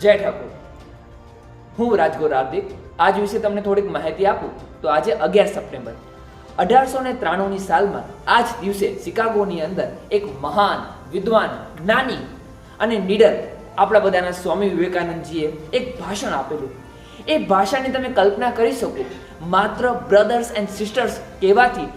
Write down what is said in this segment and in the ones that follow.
જય ઠાકોર. હું રાજગોર હાર્દિક. આજ વિશે તમને થોડીક માહિતી આપું તો આજે 11 સપ્ટેમ્બર 1893ની સાલમાં આ જ દિવસે શિકાગોની અંદર એક મહાન વિદ્વાન, જ્ઞાની અને નીડર આપણા બધાના સ્વામી વિવેકાનંદજીએ એક ભાષણ આપેલું. એ ભાષણની તમે કલ્પના કરી શકો, માત્ર બ્રધર્સ એન્ડ સિસ્ટર્સ કહેવાથી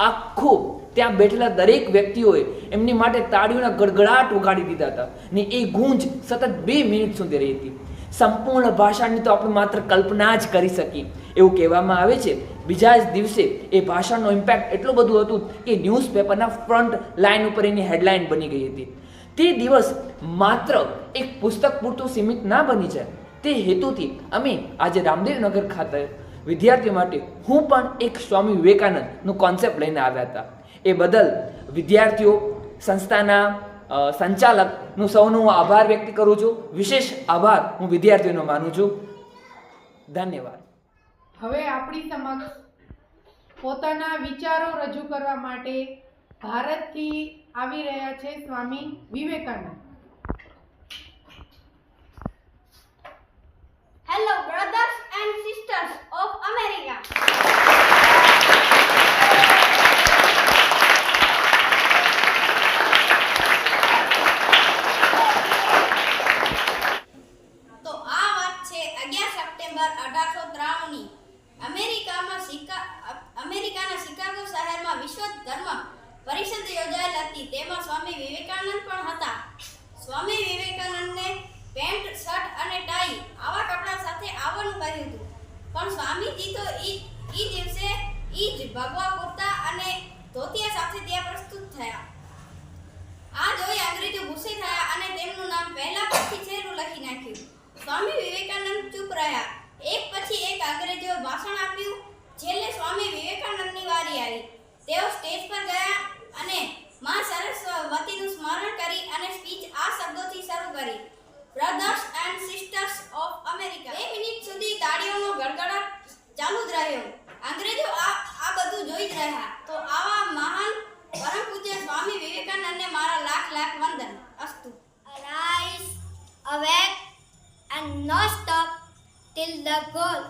આખું ત્યાં બેઠેલા દરેક વ્યક્તિઓએ એમની માટે તાળીઓના ગડગડાટ વગાડી દીધા હતા ને એ ગૂંજ સતત 2 મિનિટ સુધી રહી હતી. સંપૂર્ણ ભાષણની તો આપણે માત્ર કલ્પના જ કરી શકીએ. એવું કહેવામાં આવે છે બીજા જ દિવસે એ ભાષણનો ઇમ્પેક્ટ એટલું બધું હતું કે ન્યૂઝપેપરના ફ્રન્ટ લાઇન ઉપર એની હેડલાઇન બની ગઈ હતી. તે દિવસ માત્ર એક પુસ્તક પૂરતું સીમિત ના બની જાય, તે હેતુથી અમે આજે રામદેવનગર ખાતે વિદ્યાર્થીઓ માટે હું પણ એક સ્વામી વિવેકાનંદનું કોન્સેપ્ટ લઈને આવ્યા હતા. એ બદલ વિદ્યાર્થીઓ, સંસ્થાના સંચાલકનું સૌનો હું આભાર વ્યક્ત કરું છું. વિશેષ આભાર હું વિદ્યાર્થીઓનો માનું છું. ધન્યવાદ. હવે આપણી સમક્ષ પોતાના વિચારો રજૂ કરવા માટે ભારતથી આવી રહ્યા છે Swami Vivekananda. Hello, brothers and sisters of America. તો આ વાત છે 11 સપ્ટેમ્બર 1893ની. અમેરિકાના શિકાગો શહેરમાં વિશ્વ ધર્મ પરિષદ યોજાયેલ હતી. તેમાં સ્વામી વિવેકાનંદ પણ હતા. સ્વામી વિવેકાનંદને પેન્ટ, શર્ટ અને ટાઈ આવા કપડા સાથે આવવાનું કહ્યું હતું, પણ સ્વામીજી તો ઈ દિવસે ઈ જ ભગવા કુર્તા અને ધોતિયા સાથે ત્યાં પ્રસ્તુત થયા. આ જોઈ અંગ્રેજો ગુસ્સે થયા અને તેમનું નામ પહેલા પછી છેલ્લું લખી નાખ્યું. સ્વામી વિવેકાનંદ ચૂપ રહ્યા. એક પછી એક અંગ્રેજોએ ભાષણ આપ્યું. છેલ્લે સ્વામી વિવેકાનંદની વારી આવી. તેઓ સ્ટેજ પર ગયા અને માં સરસ્વતીનું સ્મરણ કરી અને સ્પીચ આ શબ્દોથી શરૂ કરી: brothers and sisters of America. 2 minute સુધી તાળીઓનો ગડગડાટ ચાલુ જ રહ્યો. અંગ્રેજો આ બધું જોઈ જ રહ્યા. તો આવા મહાન પરમ પૂજ્ય સ્વામી વિવેકાનંદને મારા લાખ લાખ વંદન. અસ્તુ. Arise, awake and not stop till the goal